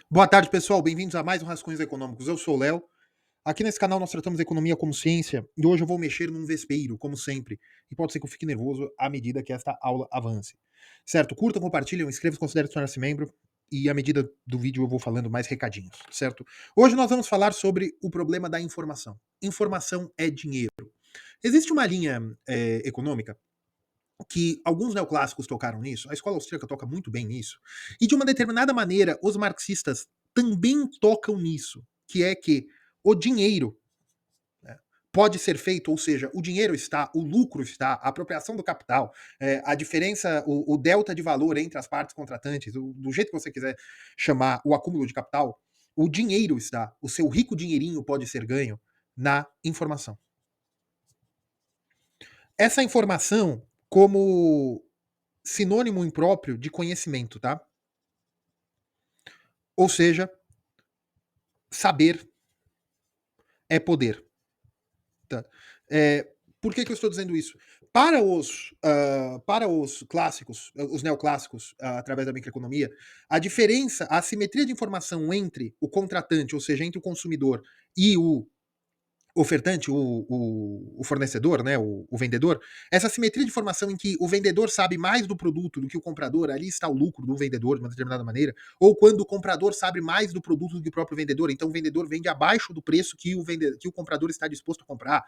Boa tarde, pessoal. Bem-vindos a mais um Rascunhos Econômicos. Eu sou o Léo. Aqui nesse canal nós tratamos a economia como ciência e hoje eu vou mexer num vespeiro, como sempre. E pode ser que eu fique nervoso à medida que esta aula avance. Certo? Curtam, compartilham, inscrevam, considerem tornar-se membro e à medida do vídeo eu vou falando mais recadinhos, certo? Hoje nós vamos falar sobre o problema da informação. Informação é dinheiro. Existe uma linha econômica que alguns neoclássicos tocaram nisso, a escola austríaca toca muito bem nisso, e de uma determinada maneira os marxistas também tocam nisso, que é que o dinheiro, né, pode ser feito, ou seja, o dinheiro está, o lucro está, a apropriação do capital, a diferença, o delta de valor entre as partes contratantes, do jeito que você quiser chamar o acúmulo de capital, o dinheiro está, o seu rico dinheirinho pode ser ganho na informação. Essa informação, como sinônimo impróprio de conhecimento, tá? Ou seja, saber é poder. Tá? Por que eu estou dizendo isso? Para os clássicos, os neoclássicos, através da microeconomia, a diferença, a assimetria de informação entre o contratante, ou seja, entre o consumidor e o ofertante, o fornecedor, né, o vendedor, essa simetria de informação em que o vendedor sabe mais do produto do que o comprador, ali está o lucro do vendedor de uma determinada maneira, ou quando o comprador sabe mais do produto do que o próprio vendedor, então o vendedor vende abaixo do preço que o comprador está disposto a comprar.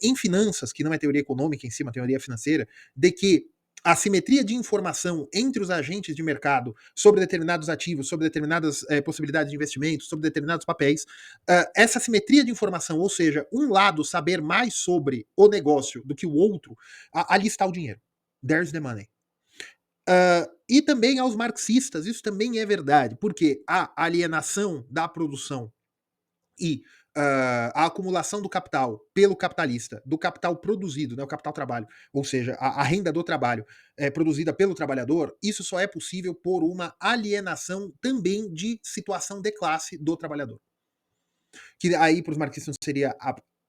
Em finanças, que não é teoria econômica em cima, é teoria financeira, de que a simetria de informação entre os agentes de mercado sobre determinados ativos, sobre determinadas possibilidades de investimento, sobre determinados papéis, essa simetria de informação, ou seja, um lado saber mais sobre o negócio do que o outro, ali está o dinheiro. There's the money. E também aos marxistas, isso também é verdade, porque a alienação da produção e a acumulação do capital pelo capitalista, do capital produzido, né, o capital trabalho, ou seja, a renda do trabalho produzida pelo trabalhador, isso só é possível por uma alienação também de situação de classe do trabalhador. Que aí para os marxistas seria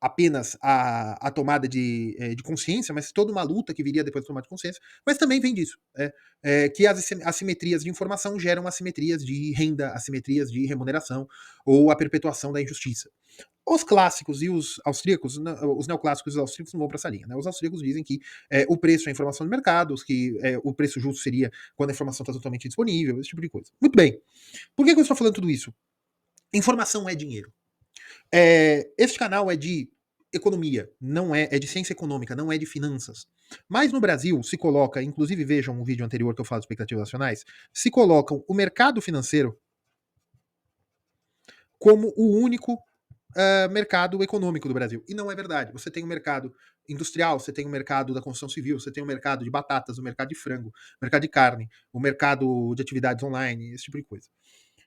apenas a tomada de consciência, mas toda uma luta que viria depois da tomada de consciência, mas também vem disso, que as assimetrias de informação geram assimetrias de renda, assimetrias de remuneração ou a perpetuação da injustiça. Os clássicos e os austríacos, os neoclássicos e os austríacos não vão para essa linha. Né? Os austríacos dizem que o preço é a informação de mercado, que o preço justo seria quando a informação está totalmente disponível, esse tipo de coisa. Muito bem. Por que eu estou falando tudo isso? Informação é dinheiro. Este canal é de economia, não é de ciência econômica, não é de finanças. Mas no Brasil se coloca, inclusive vejam um vídeo anterior que eu falo de expectativas nacionais, se colocam o mercado financeiro como o único mercado econômico do Brasil. E não é verdade. Você tem um mercado industrial, você tem um mercado da construção civil, você tem um mercado de batatas, o um mercado de frango, o mercado de carne, o mercado de atividades online, esse tipo de coisa.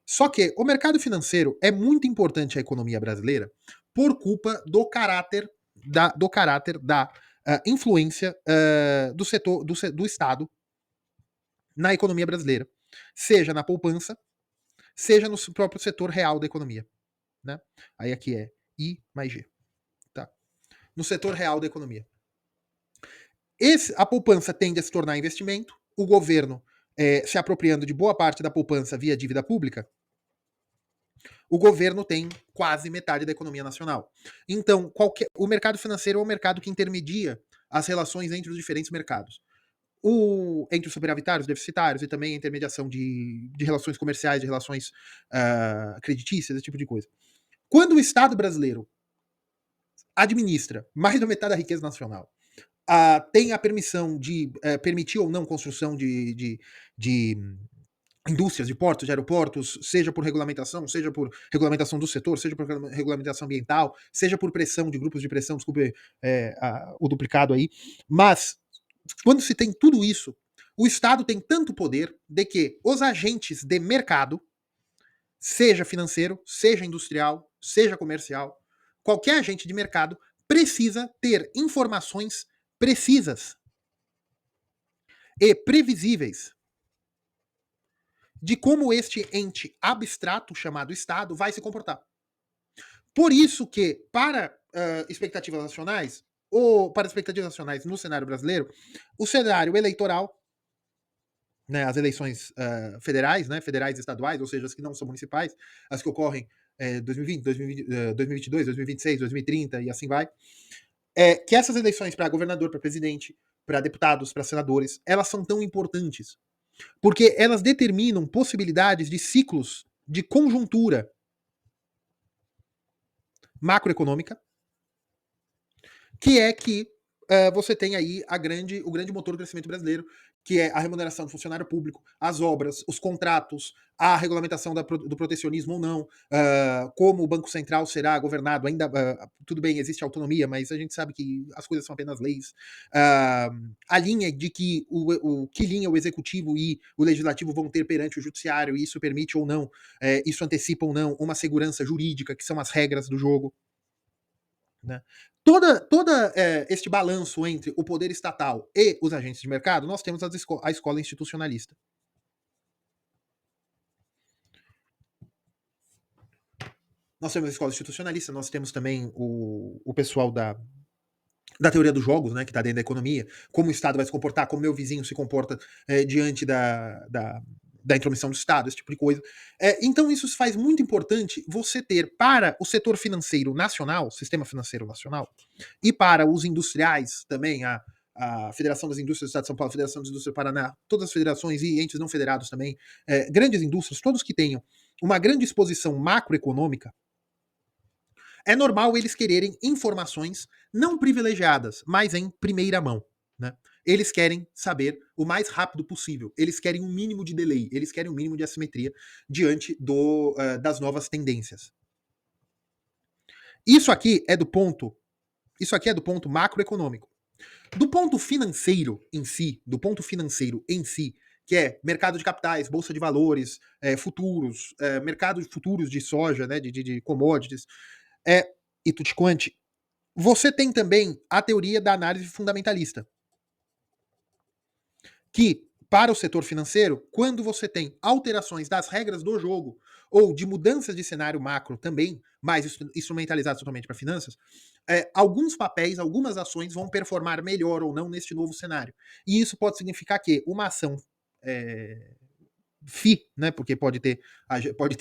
Só que o mercado financeiro é muito importante à economia brasileira por culpa do caráter da influência do setor do Estado na economia brasileira, seja na poupança, seja no próprio setor real da economia. Né? Aí aqui é I mais G. Tá? No setor real da economia. A poupança tende a se tornar investimento, o governo se apropriando de boa parte da poupança via dívida pública, o governo tem quase metade da economia nacional. Então, o mercado financeiro é o mercado que intermedia as relações entre os diferentes mercados. Entre os superavitários, deficitários e também a intermediação de relações comerciais, de relações creditícias, esse tipo de coisa. Quando o Estado brasileiro administra mais da metade da riqueza nacional, tem a permissão de permitir ou não construção de indústrias, de portos, de aeroportos, seja por regulamentação, seja por regulamentação do setor, seja por regulamentação ambiental, seja por pressão de grupos de pressão, desculpe o duplicado aí, mas quando se tem tudo isso, o Estado tem tanto poder de que os agentes de mercado, seja financeiro, seja industrial, seja comercial, qualquer agente de mercado precisa ter informações precisas e previsíveis de como este ente abstrato chamado Estado vai se comportar. Por isso que, para expectativas nacionais, ou para expectativas nacionais no cenário brasileiro, o cenário eleitoral né, as eleições federais, né, federais e estaduais, ou seja, as que não são municipais, as que ocorrem 2020, 2022, 2026, 2030 e assim vai, que essas eleições para governador, para presidente, para deputados, para senadores, elas são tão importantes, porque elas determinam possibilidades de ciclos de conjuntura macroeconômica, que é que você tem aí o grande motor do crescimento brasileiro, que é a remuneração do funcionário público, as obras, os contratos, a regulamentação do protecionismo ou não, como o Banco Central será governado, ainda tudo bem, existe autonomia, mas a gente sabe que as coisas são apenas leis. A linha de que que linha o executivo e o legislativo vão ter perante o judiciário, e isso permite ou não, isso antecipa ou não uma segurança jurídica, que são as regras do jogo. Né? Toda este balanço entre o poder estatal e os agentes de mercado, nós temos a escola institucionalista. Nós temos a escola institucionalista, nós temos também o pessoal da teoria dos jogos, né, que está dentro da economia, como o Estado vai se comportar, como meu vizinho se comporta diante da intromissão do Estado, esse tipo de coisa. Então isso faz muito importante você ter para o setor financeiro nacional, sistema financeiro nacional, e para os industriais também, a Federação das Indústrias do Estado de São Paulo, a Federação das Indústrias do Paraná, todas as federações e entes não federados também, grandes indústrias, todos que tenham uma grande exposição macroeconômica, é normal eles quererem informações não privilegiadas, mas em primeira mão. Né? Eles querem saber o mais rápido possível. Eles querem um mínimo de delay, eles querem um mínimo de assimetria diante das novas tendências. Isso aqui é do ponto macroeconômico. Do ponto financeiro em si, que é mercado de capitais, bolsa de valores, futuros, mercado de futuros de soja, né, de commodities, e tutti quanti, você tem também a teoria da análise fundamentalista, que, para o setor financeiro, quando você tem alterações das regras do jogo ou de mudanças de cenário macro também, mais instrumentalizados totalmente para finanças, alguns papéis, algumas ações vão performar melhor ou não neste novo cenário. E isso pode significar que uma ação FI, né, porque pode ter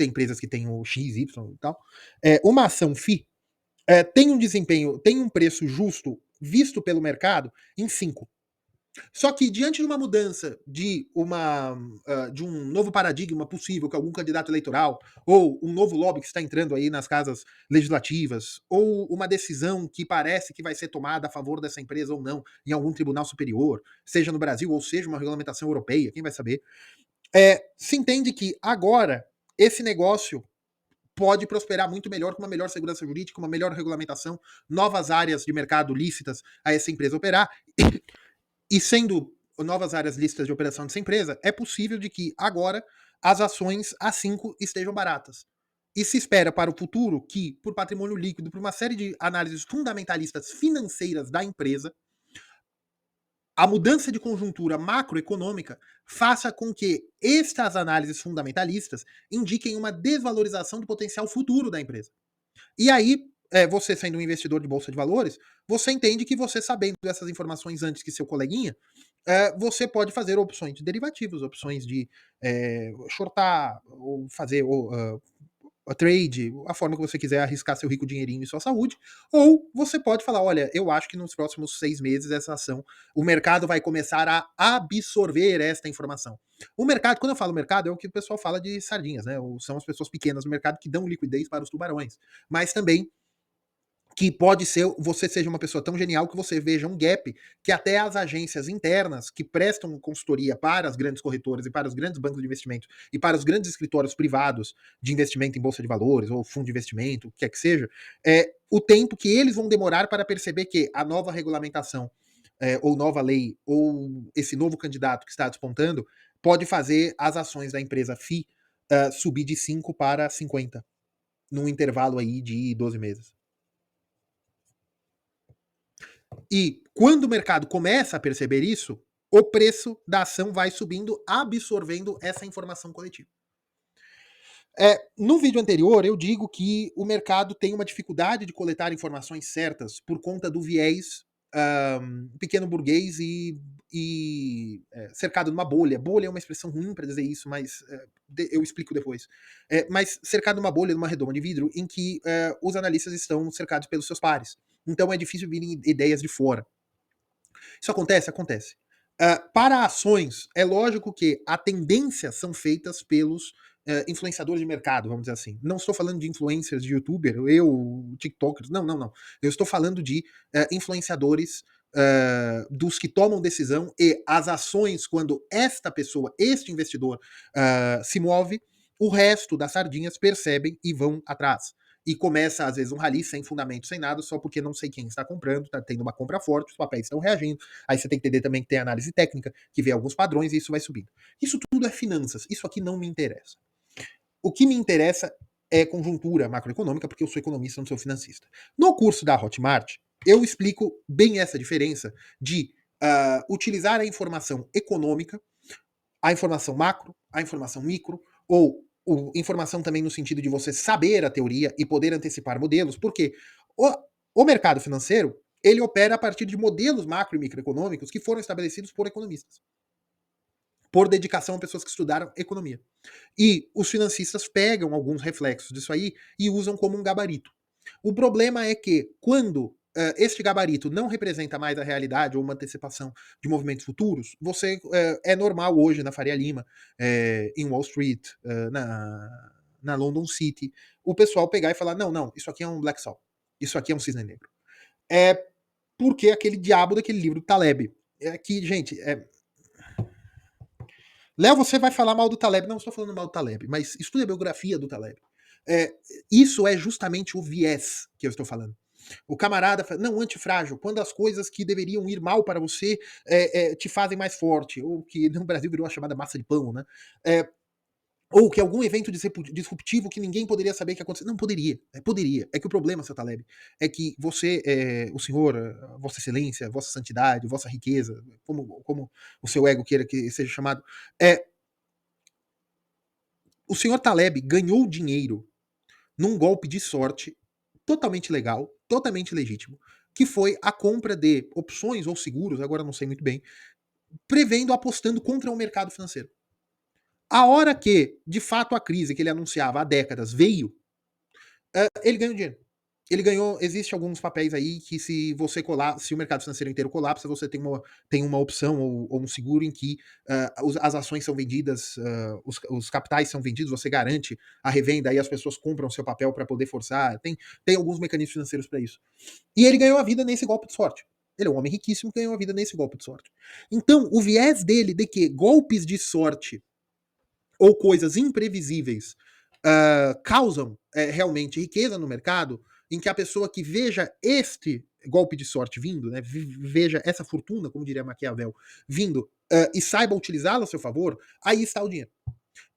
empresas que têm o X, Y e tal, uma ação FI tem um desempenho, tem um preço justo visto pelo mercado em 5. Só que diante de uma mudança de um novo paradigma possível que algum candidato eleitoral, ou um novo lobby que está entrando aí nas casas legislativas, ou uma decisão que parece que vai ser tomada a favor dessa empresa ou não, em algum tribunal superior, seja no Brasil ou seja uma regulamentação europeia, quem vai saber, se entende que agora esse negócio pode prosperar muito melhor com uma melhor segurança jurídica, uma melhor regulamentação, novas áreas de mercado lícitas a essa empresa operar. E sendo novas áreas lícitas de operação dessa empresa, é possível de que agora as ações A5 estejam baratas. E se espera para o futuro que, por patrimônio líquido, por uma série de análises fundamentalistas financeiras da empresa, a mudança de conjuntura macroeconômica faça com que estas análises fundamentalistas indiquem uma desvalorização do potencial futuro da empresa. E aí, você sendo um investidor de bolsa de valores, você entende que você sabendo dessas informações antes que seu coleguinha, você pode fazer opções de derivativos, opções de shortar, ou fazer a trade, a forma que você quiser arriscar seu rico dinheirinho e sua saúde, ou você pode falar, olha, eu acho que nos próximos 6 meses essa ação, o mercado vai começar a absorver esta informação. O mercado, quando eu falo mercado, é o que o pessoal fala de sardinhas, né? Ou são as pessoas pequenas no mercado que dão liquidez para os tubarões. Mas também que pode ser você seja uma pessoa tão genial que você veja um gap que até as agências internas que prestam consultoria para as grandes corretoras e para os grandes bancos de investimento e para os grandes escritórios privados de investimento em bolsa de valores ou fundo de investimento, o que quer que seja, o tempo que eles vão demorar para perceber que a nova regulamentação ou nova lei ou esse novo candidato que está despontando pode fazer as ações da empresa FI subir de 5 para 50 num intervalo aí de 12 meses. E quando o mercado começa a perceber isso, o preço da ação vai subindo, absorvendo essa informação coletiva. No vídeo anterior, eu digo que o mercado tem uma dificuldade de coletar informações certas por conta do viés pequeno burguês e cercado numa bolha. Bolha é uma expressão ruim para dizer isso, mas eu explico depois. Mas cercado numa bolha, numa redoma de vidro, em que os analistas estão cercados pelos seus pares. Então é difícil virem ideias de fora. Isso acontece? Acontece. Para ações, é lógico que a tendência são feitas pelos influenciadores de mercado, vamos dizer assim. Não estou falando de influencers, de youtuber, tiktokers, não, não, não. Eu estou falando de influenciadores dos que tomam decisão e as ações, quando esta pessoa, este investidor, se move, o resto das sardinhas percebem e vão atrás. E começa, às vezes, um rally sem fundamento, sem nada, só porque não sei quem está comprando, está tendo uma compra forte, os papéis estão reagindo. Aí você tem que entender também que tem análise técnica, que vê alguns padrões e isso vai subindo. Isso tudo é finanças. Isso aqui não me interessa. O que me interessa é conjuntura macroeconômica, porque eu sou economista, não sou financista. No curso da Hotmart, eu explico bem essa diferença de utilizar a informação econômica, a informação macro, a informação micro, ou informação também no sentido de você saber a teoria e poder antecipar modelos, porque o mercado financeiro ele opera a partir de modelos macro e microeconômicos que foram estabelecidos por economistas, por dedicação a pessoas que estudaram economia. E os financistas pegam alguns reflexos disso aí e usam como um gabarito. O problema é que, quando este gabarito não representa mais a realidade ou uma antecipação de movimentos futuros, é normal hoje na Faria Lima, em Wall Street, na London City, o pessoal pegar e falar: não, não, isso aqui é um Black Swan, isso aqui é um cisne negro. É porque aquele diabo daquele livro do Taleb. É que, gente, Léo, você vai falar mal do Taleb. Não estou falando mal do Taleb, mas estude a biografia do Taleb. Isso é justamente o viés que eu estou falando. O camarada fala, não, antifrágil, quando as coisas que deveriam ir mal para você te fazem mais forte, ou que no Brasil virou a chamada massa de pão, né? Ou que algum evento disruptivo que ninguém poderia saber que aconteceu. Não, poderia. Poderia. É que o problema, seu Taleb, é que você, o senhor, vossa excelência, vossa santidade, vossa riqueza, como o seu ego queira que seja chamado, o senhor Taleb ganhou dinheiro num golpe de sorte totalmente legal, totalmente legítimo, que foi a compra de opções ou seguros, agora não sei muito bem, prevendo, apostando contra o mercado financeiro. A hora que, de fato, a crise que ele anunciava há décadas veio, ele ganhou dinheiro. Ele ganhou. Existe alguns papéis aí que, se você colar, se o mercado financeiro inteiro colapsa, você tem uma opção ou um seguro em que as ações são vendidas, os capitais são vendidos, você garante a revenda, aí as pessoas compram seu papel para poder forçar. Tem alguns mecanismos financeiros para isso. E ele ganhou a vida nesse golpe de sorte. Ele é um homem riquíssimo que ganhou a vida nesse golpe de sorte. Então, o viés dele de que golpes de sorte ou coisas imprevisíveis causam realmente riqueza no mercado, em que a pessoa que veja este golpe de sorte vindo, né, veja essa fortuna, como diria Maquiavel, vindo e saiba utilizá-la a seu favor, aí está o dinheiro.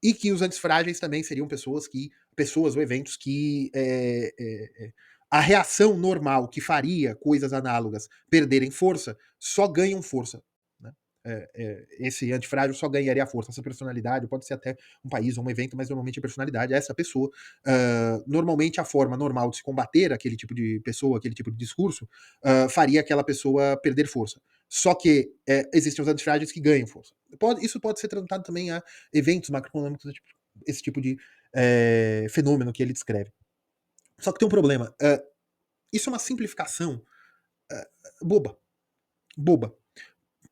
E que os antifrágeis também seriam pessoas ou eventos que a reação normal que faria coisas análogas perderem força, só ganham força. Né? Esse antifrágil só ganharia força. Essa personalidade pode ser até um país ou um evento, mas normalmente a personalidade é essa pessoa. Normalmente a forma normal de se combater aquele tipo de pessoa, aquele tipo de discurso, faria aquela pessoa perder força. Só que existem os antifrágeis que ganham força. Isso pode ser tratado também a eventos macroeconômicos, esse tipo de fenômeno que ele descreve. Só que tem um problema. Isso é uma simplificação boba. Boba.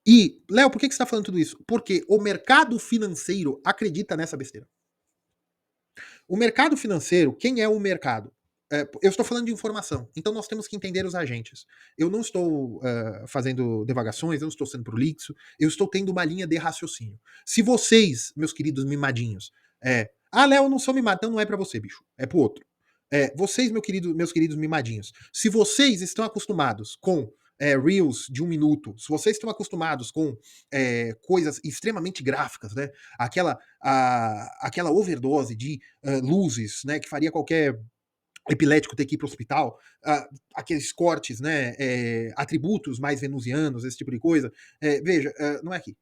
E, Léo, por que você está falando tudo isso? Porque o mercado financeiro acredita nessa besteira. O mercado financeiro, quem é o mercado? Eu estou falando de informação, então nós temos que entender os agentes. Eu não estou fazendo devagações, eu não estou sendo prolixo, eu estou tendo uma linha de raciocínio. Se vocês, meus queridos mimadinhos, Léo, eu não sou mimado, então não é para você, bicho, é pro outro. Vocês, meus queridos mimadinhos, se vocês estão acostumados com Reels de 1 minuto, se vocês estão acostumados com coisas extremamente gráficas, né? Aquela overdose de luzes, né? Que faria qualquer epilético ter que ir para o hospital, aqueles cortes, né? Atributos mais venusianos, esse tipo de coisa. Veja, não é aqui.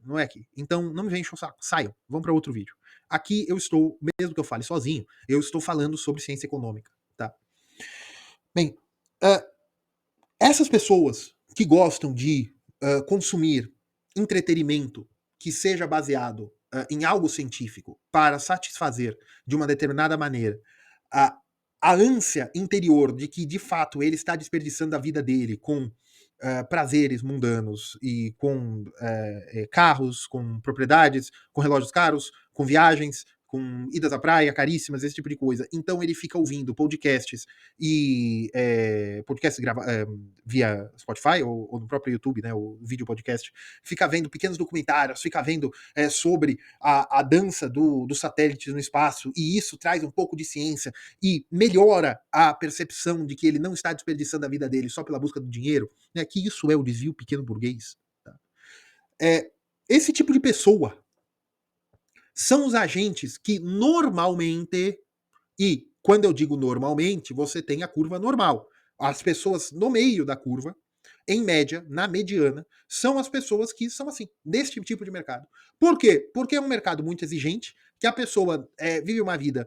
Não é aqui. Então, não me vem encher o saco. Saiam. Vamos para outro vídeo. Aqui eu estou, mesmo que eu fale sozinho, eu estou falando sobre ciência econômica, tá? Bem, essas pessoas que gostam de consumir entretenimento que seja baseado em algo científico para satisfazer de uma determinada maneira a, a ânsia interior de que de fato ele está desperdiçando a vida dele com prazeres mundanos e com carros, com propriedades, com relógios caros, com viagens, com idas à praia caríssimas, esse tipo de coisa. Então ele fica ouvindo podcasts e podcasts via Spotify ou no próprio YouTube, né, o vídeo podcast, fica vendo pequenos documentários, fica vendo sobre a dança dos satélites no espaço, e isso traz um pouco de ciência e melhora a percepção de que ele não está desperdiçando a vida dele só pela busca do dinheiro, né, que isso é o desvio pequeno burguês. Tá? Esse tipo de pessoa são os agentes que normalmente, e quando eu digo normalmente, você tem a curva normal. As pessoas no meio da curva, em média, na mediana, são as pessoas que são assim, desse tipo de mercado. Por quê? Porque é um mercado muito exigente, que a pessoa vive uma vida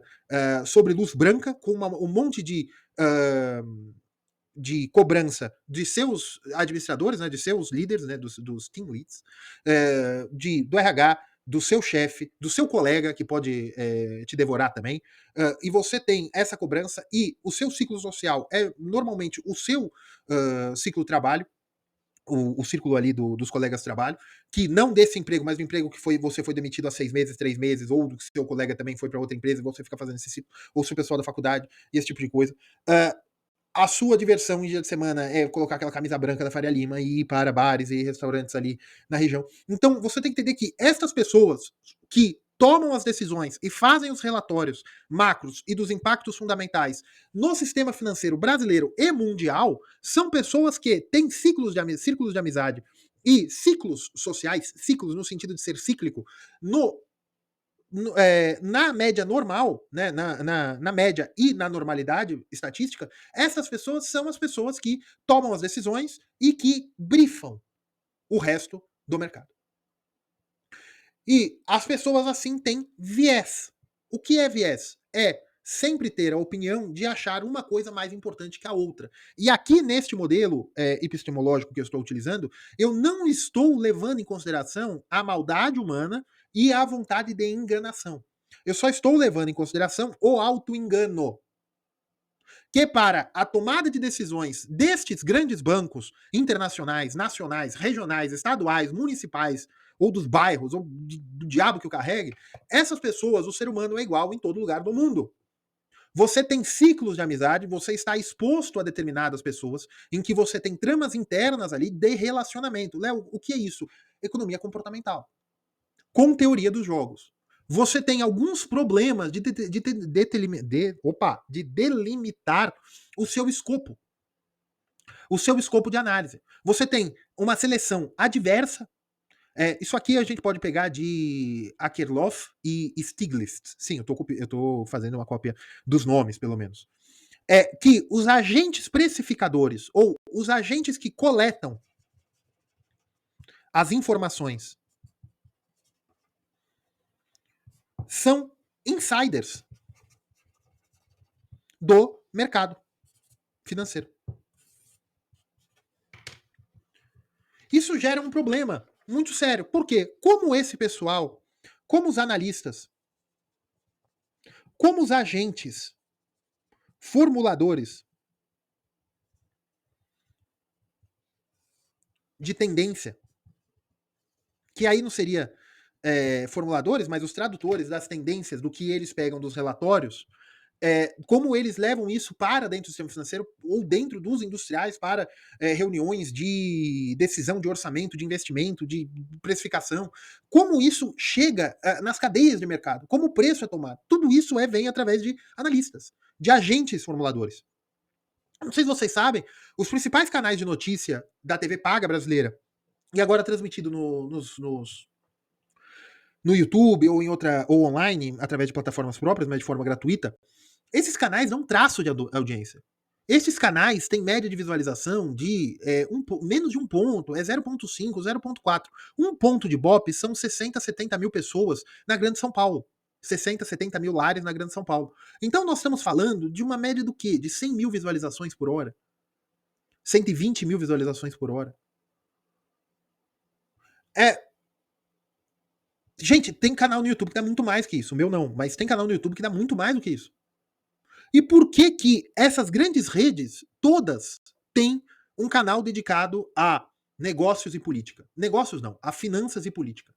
sobre luz branca, com um monte de cobrança de seus administradores, né, de seus líderes, né, dos team leads, do RH, do seu chefe, do seu colega, que pode te devorar também, e você tem essa cobrança, e o seu ciclo social é normalmente o seu ciclo trabalho, o círculo ali dos colegas de trabalho, que não desse emprego, mas do emprego que você foi demitido há 6 meses, 3 meses, ou do que seu colega também foi para outra empresa e você fica fazendo esse ciclo, ou se o pessoal da faculdade, e esse tipo de coisa. A sua diversão em dia de semana é colocar aquela camisa branca da Faria Lima e ir para bares e restaurantes ali na região. Então, você tem que entender que estas pessoas que tomam as decisões e fazem os relatórios macros e dos impactos fundamentais no sistema financeiro brasileiro e mundial são pessoas que têm círculos de amizade e ciclos sociais, ciclos no sentido de ser cíclico, no na média normal, né, na média e na normalidade estatística, essas pessoas são as pessoas que tomam as decisões e que brifam o resto do mercado. E as pessoas assim têm viés. O que é viés? É sempre ter a opinião de achar uma coisa mais importante que a outra. E aqui neste modelo epistemológico que eu estou utilizando, eu não estou levando em consideração a maldade humana e a vontade de enganação. Eu só estou levando em consideração o auto-engano. Que para a tomada de decisões destes grandes bancos internacionais, nacionais, regionais, estaduais, municipais, ou dos bairros, ou do diabo que o carregue, essas pessoas, o ser humano é igual em todo lugar do mundo. Você tem ciclos de amizade, você está exposto a determinadas pessoas, em que você tem tramas internas ali de relacionamento. Léo, o que é isso? Economia comportamental. Com teoria dos jogos. Você tem alguns problemas de delimitar o seu escopo. O seu escopo de análise. Você tem uma seleção adversa. Isso aqui a gente pode pegar de Akerlof e Stiglitz. Sim, eu tô fazendo uma cópia dos nomes, pelo menos. Que os agentes precificadores, ou os agentes que coletam as informações, são insiders do mercado financeiro. Isso gera um problema muito sério. Por quê? Como esse pessoal, como os analistas, como os agentes formuladores de tendência, que aí não seria formuladores, mas os tradutores das tendências do que eles pegam dos relatórios, como eles levam isso para dentro do sistema financeiro ou dentro dos industriais para reuniões de decisão de orçamento, de investimento, de precificação, como isso chega nas cadeias de mercado, como o preço é tomado. Tudo isso vem através de analistas, de agentes formuladores. Não sei se vocês sabem, os principais canais de notícia da TV paga brasileira, e agora transmitido no YouTube ou ou online, através de plataformas próprias, mas de forma gratuita, esses canais dão traço de audiência. Esses canais têm média de visualização de menos de um ponto, é 0,5, 0,4. Um ponto de Ibope são 60, 70 mil pessoas na Grande São Paulo. 60, 70 mil lares na Grande São Paulo. Então nós estamos falando de uma média do quê? De 100 mil visualizações por hora. 120 mil visualizações por hora. É, gente, tem canal no YouTube que dá muito mais que isso. O meu não, mas tem canal no YouTube que dá muito mais do que isso. E por que que essas grandes redes, todas, têm um canal dedicado a negócios e política? Negócios não, a finanças e política,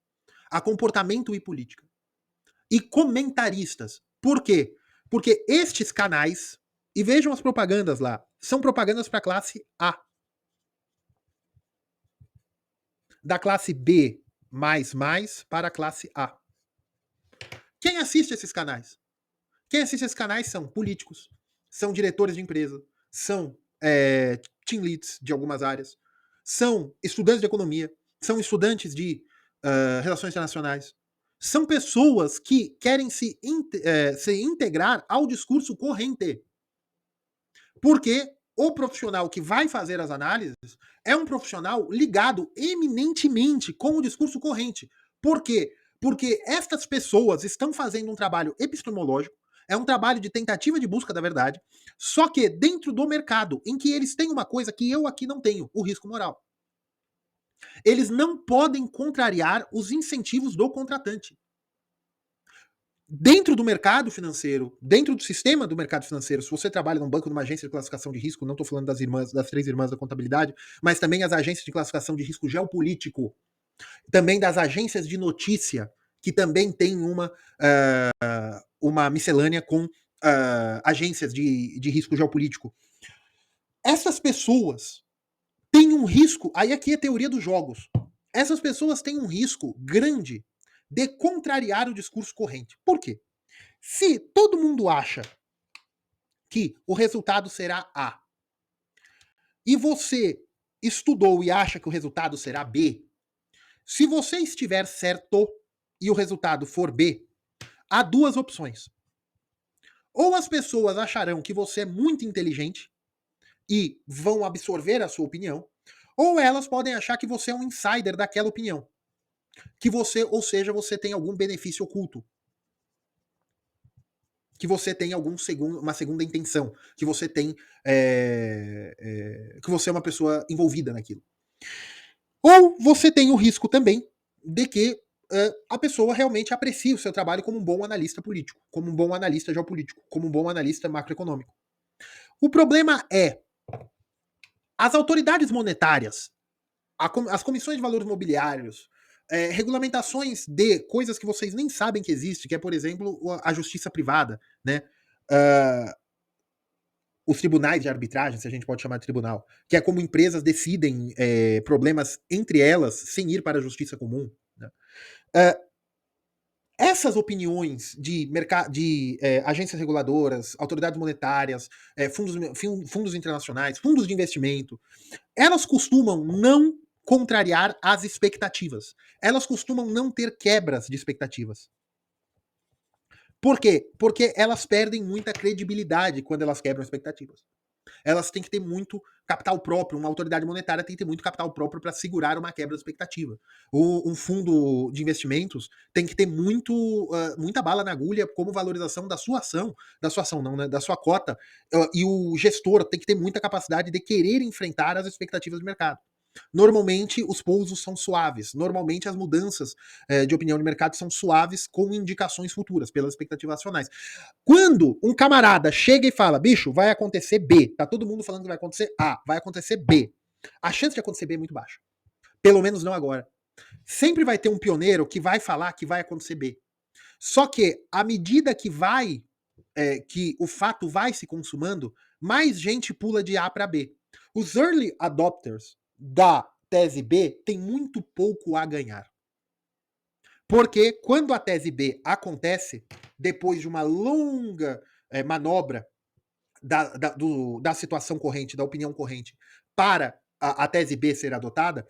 a comportamento e política. E comentaristas. Por quê? Porque estes canais, e vejam as propagandas lá, são propagandas para a classe A. Da classe B para a classe A. Quem assiste esses canais? Quem assiste esses canais são políticos, são diretores de empresa, são team leads de algumas áreas, são estudantes de economia, são estudantes de relações internacionais, são pessoas que querem se integrar ao discurso corrente. Porque o profissional que vai fazer as análises é um profissional ligado eminentemente com o discurso corrente. Por quê? Porque estas pessoas estão fazendo um trabalho epistemológico, é um trabalho de tentativa de busca da verdade, só que dentro do mercado, em que eles têm uma coisa que eu aqui não tenho, o risco moral. Eles não podem contrariar os incentivos do contratante. Dentro do mercado financeiro, dentro do sistema do mercado financeiro, se você trabalha num banco, numa agência de classificação de risco, não estou falando das três irmãs da contabilidade, mas também as agências de classificação de risco geopolítico, também das agências de notícia, que também tem uma miscelânea com agências de risco geopolítico. Essas pessoas têm um risco, aí aqui é teoria dos jogos, essas pessoas têm um risco grande de contrariar o discurso corrente. Por quê? Se todo mundo acha que o resultado será A e você estudou e acha que o resultado será B, se você estiver certo e o resultado for B, há duas opções. Ou as pessoas acharão que você é muito inteligente e vão absorver a sua opinião, ou elas podem achar que você é um insider daquela opinião. Que você, ou seja, você tem algum benefício oculto. Que você tem uma segunda intenção, que você tem que você é uma pessoa envolvida naquilo. Ou você tem o risco também de que a pessoa realmente aprecie o seu trabalho como um bom analista político, como um bom analista geopolítico, como um bom analista macroeconômico. O problema é as autoridades monetárias, as comissões de valores mobiliários, regulamentações de coisas que vocês nem sabem que existe, que é, por exemplo, a justiça privada, né? Uh, os tribunais de arbitragem, se a gente pode chamar de tribunal, que é como empresas decidem problemas entre elas sem ir para a justiça comum. Né? Essas opiniões de agências reguladoras, autoridades monetárias, fundos internacionais, fundos de investimento, elas costumam não contrariar as expectativas. Elas costumam não ter quebras de expectativas. Por quê? Porque elas perdem muita credibilidade quando elas quebram expectativas. Elas têm que ter muito capital próprio, uma autoridade monetária tem que ter muito capital próprio para segurar uma quebra de expectativa. Um fundo de investimentos tem que ter muita bala na agulha como valorização da sua ação não, né, da sua cota, e o gestor tem que ter muita capacidade de querer enfrentar as expectativas do mercado. Normalmente os pousos são suaves, normalmente as mudanças de opinião de mercado são suaves com indicações futuras, pelas expectativas acionais. Quando um camarada chega e fala, bicho, vai acontecer B, tá todo mundo falando que vai acontecer A, vai acontecer B, a chance de acontecer B é muito baixa. Pelo menos não agora. Sempre vai ter um pioneiro que vai falar que vai acontecer B. Só que, à medida que o fato vai se consumando, mais gente pula de A para B. Os early adopters da tese B têm muito pouco a ganhar. Porque quando a tese B acontece, depois de uma longa manobra da situação corrente, da opinião corrente, para a tese B ser adotada,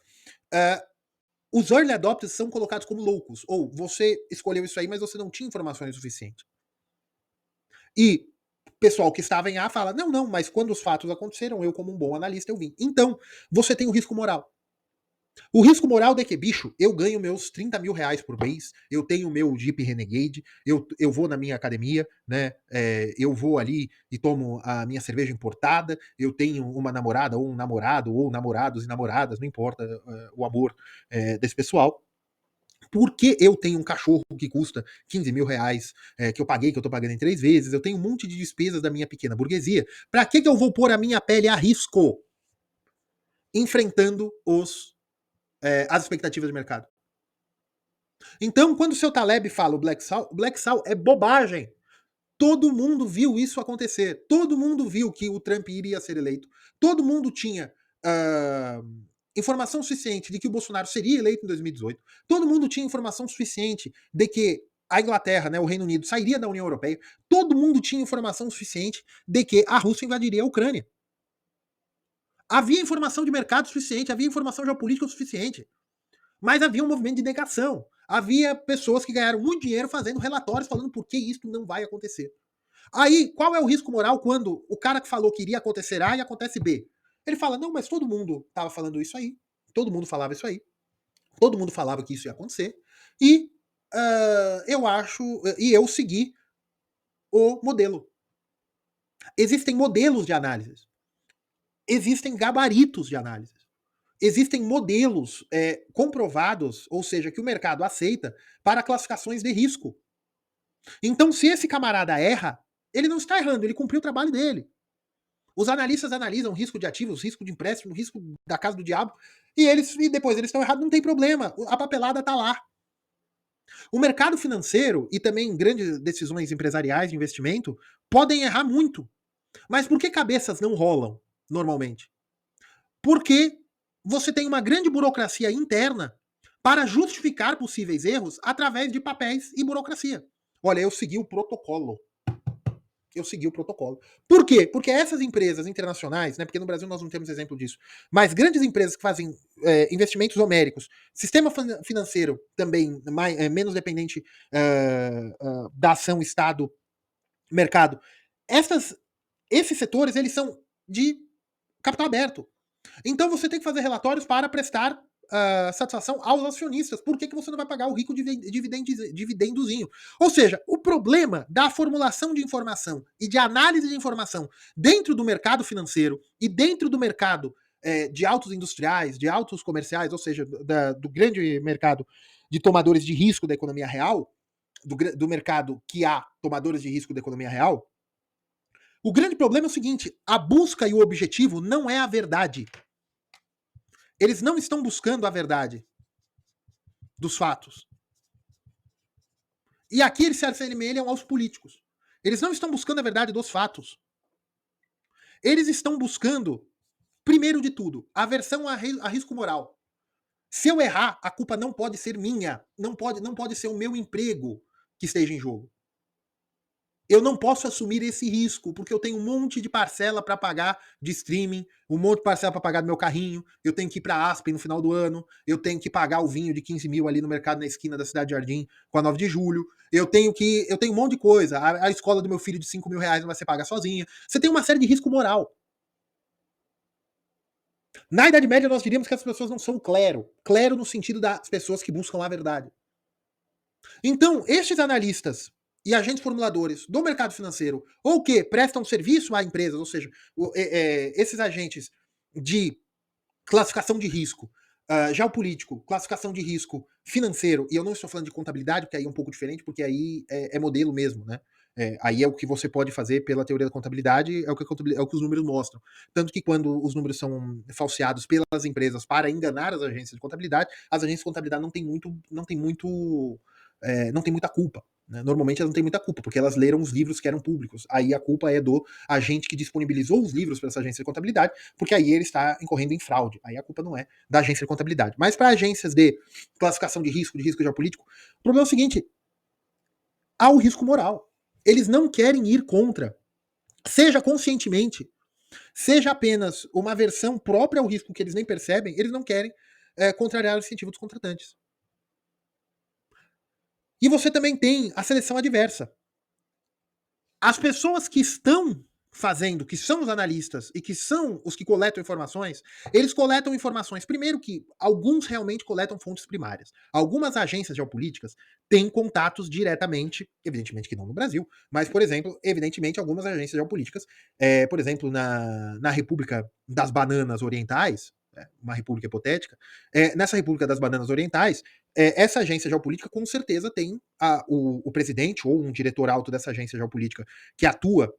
os early adopters são colocados como loucos. Ou você escolheu isso aí, mas você não tinha informações suficientes. E o pessoal que estava em A fala, não, mas quando os fatos aconteceram, eu como um bom analista, eu vim. Então, você tem o risco moral. O risco moral é que, bicho, eu ganho meus 30 mil reais por mês, eu tenho meu Jeep Renegade, eu vou na minha academia, né? Eu vou ali e tomo a minha cerveja importada, eu tenho uma namorada, ou um namorado, ou namorados e namoradas, não importa o amor desse pessoal. Porque eu tenho um cachorro que custa 15 mil reais, que eu paguei, que eu tô pagando em 3 vezes, eu tenho um monte de despesas da minha pequena burguesia. Pra que eu vou pôr a minha pele a risco enfrentando as expectativas de mercado? Então, quando o seu Taleb fala o Black Sal é bobagem. Todo mundo viu isso acontecer. Todo mundo viu que o Trump iria ser eleito. Todo mundo tinha ah, informação suficiente de que o Bolsonaro seria eleito em 2018. Todo mundo tinha informação suficiente de que a Inglaterra, né, o Reino Unido, sairia da União Europeia. Todo mundo tinha informação suficiente de que a Rússia invadiria a Ucrânia. Havia informação de mercado suficiente, havia informação geopolítica suficiente. Mas havia um movimento de negação. Havia pessoas que ganharam muito dinheiro fazendo relatórios falando por que isso não vai acontecer. Aí, qual é o risco moral quando o cara que falou que iria acontecer A e acontece B? Ele fala, não, mas todo mundo estava falando isso aí. Todo mundo falava isso aí. Todo mundo falava que isso ia acontecer. E eu acho. E eu segui o modelo. Existem modelos de análise. Existem gabaritos de análise. Existem modelos comprovados, ou seja, que o mercado aceita para classificações de risco. Então, se esse camarada erra, ele não está errando, ele cumpriu o trabalho dele. Os analistas analisam risco de ativos, risco de empréstimo, risco da casa do diabo, e depois eles estão errados, não tem problema. A papelada está lá. O mercado financeiro e também grandes decisões empresariais de investimento podem errar muito. Mas por que cabeças não rolam normalmente? Porque você tem uma grande burocracia interna para justificar possíveis erros através de papéis e burocracia. Olha, eu segui o protocolo. Eu segui o protocolo. Por quê? Porque essas empresas internacionais, né, porque no Brasil nós não temos exemplo disso, mas grandes empresas que fazem investimentos homéricos, sistema financeiro também menos dependente da ação Estado, mercado, essas, esses setores eles são de capital aberto. Então você tem que fazer relatórios para prestar satisfação aos acionistas. Por que você não vai pagar o rico dividendozinho? Ou seja, o problema da formulação de informação e de análise de informação dentro do mercado financeiro e dentro do mercado de autos industriais, de autos comerciais, ou seja, do grande mercado de tomadores de risco da economia real, do mercado que há tomadores de risco da economia real, o grande problema é o seguinte: a busca e o objetivo não é a verdade. Eles não estão buscando a verdade dos fatos. E aqui eles se assemelham aos políticos. Eles não estão buscando a verdade dos fatos. Eles estão buscando, primeiro de tudo, aversão a risco moral. Se eu errar, a culpa não pode ser minha. Não pode ser o meu emprego que esteja em jogo. Eu não posso assumir esse risco, porque eu tenho um monte de parcela para pagar de streaming, um monte de parcela para pagar do meu carrinho, eu tenho que ir para Aspen no final do ano, eu tenho que pagar o vinho de 15 mil ali no mercado na esquina da Cidade Jardim com a 9 de julho, eu tenho um monte de coisa, a escola do meu filho de 5 mil reais não vai ser paga sozinha, você tem uma série de risco moral. Na Idade Média nós diríamos que as pessoas não são clero no sentido das pessoas que buscam a verdade. Então, estes analistas e agentes formuladores do mercado financeiro, ou que prestam serviço a empresas, ou seja, esses agentes de classificação de risco geopolítico, classificação de risco financeiro, e eu não estou falando de contabilidade, porque aí é um pouco diferente, porque aí é modelo mesmo, né? Aí é o que você pode fazer pela teoria da contabilidade, é o que os números mostram. Tanto que quando os números são falseados pelas empresas para enganar as agências de contabilidade, as agências de contabilidade não tem muita culpa. Né? Normalmente elas não têm muita culpa, porque elas leram os livros que eram públicos. Aí a culpa é do agente que disponibilizou os livros para essa agência de contabilidade, porque aí ele está incorrendo em fraude. Aí a culpa não é da agência de contabilidade. Mas para agências de classificação de risco geopolítico, o problema é o seguinte: há o risco moral. Eles não querem ir contra, seja conscientemente, seja apenas uma versão própria ao risco que eles nem percebem, eles não querem contrariar o incentivo dos contratantes. E você também tem a seleção adversa. As pessoas que estão fazendo, que são os analistas e que são os que coletam informações, eles coletam informações. Primeiro que alguns realmente coletam fontes primárias. Algumas agências geopolíticas têm contatos diretamente, evidentemente que não no Brasil, mas, por exemplo, evidentemente algumas agências geopolíticas, por exemplo, na República das Bananas Orientais, uma república hipotética, nessa República das Bananas Orientais, essa agência geopolítica com certeza tem o presidente ou um diretor alto dessa agência geopolítica que atua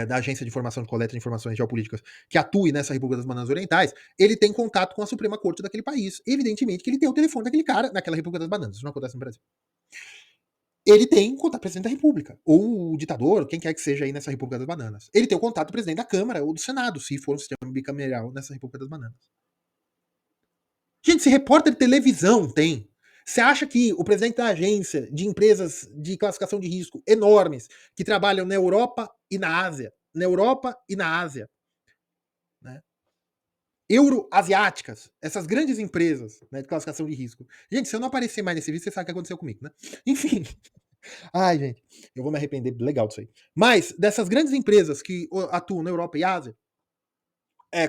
da Agência de Informação de Coleta de Informações Geopolíticas, que atue nessa República das Bananas Orientais, ele tem contato com a Suprema Corte daquele país. Evidentemente que ele tem o telefone daquele cara naquela República das Bananas. Isso não acontece no Brasil. Ele tem contato com o presidente da República, ou o ditador, quem quer que seja aí nessa República das Bananas. Ele tem o contato do presidente da Câmara ou do Senado, se for um sistema bicameral nessa República das Bananas. Gente, se repórter de televisão tem. Você acha que o presidente da agência de empresas de classificação de risco enormes que trabalham na Europa e na Ásia, né? Euroasiáticas, essas grandes empresas, né, de classificação de risco. Gente, se eu não aparecer mais nesse vídeo, você sabe o que aconteceu comigo, né? Enfim. Ai, gente, eu vou me arrepender legal disso aí. Mas, dessas grandes empresas que atuam na Europa e Ásia,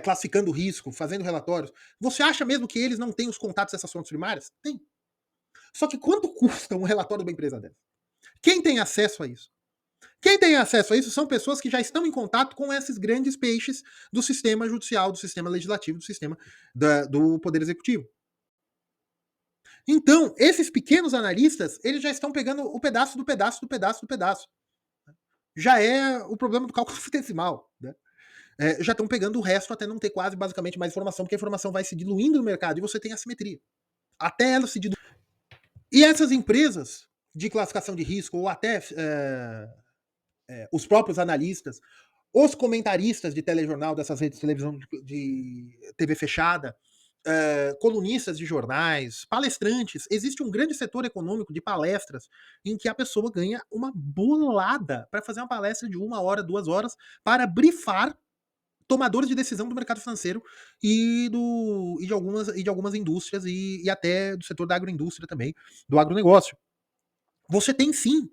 classificando risco, fazendo relatórios, você acha mesmo que eles não têm os contatos dessas fontes primárias? Tem. Só que quanto custa um relatório de uma empresa dessa? Quem tem acesso a isso? Quem tem acesso a isso são pessoas que já estão em contato com esses grandes peixes do sistema judicial, do sistema legislativo, do sistema do Poder Executivo. Então, esses pequenos analistas, eles já estão pegando o pedaço do pedaço do pedaço do pedaço. Já é o problema do cálculo decimal, né? Já estão pegando o resto até não ter quase basicamente mais informação, porque a informação vai se diluindo no mercado e você tem assimetria. Até ela se diluir. E essas empresas de classificação de risco, ou até os próprios analistas, os comentaristas de telejornal dessas redes de televisão de TV fechada, colunistas de jornais, palestrantes, existe um grande setor econômico de palestras em que a pessoa ganha uma bolada para fazer uma palestra de 1 hora, 2 horas, para brifar tomadores de decisão do mercado financeiro e de algumas indústrias e até do setor da agroindústria também, do agronegócio. Você tem sim.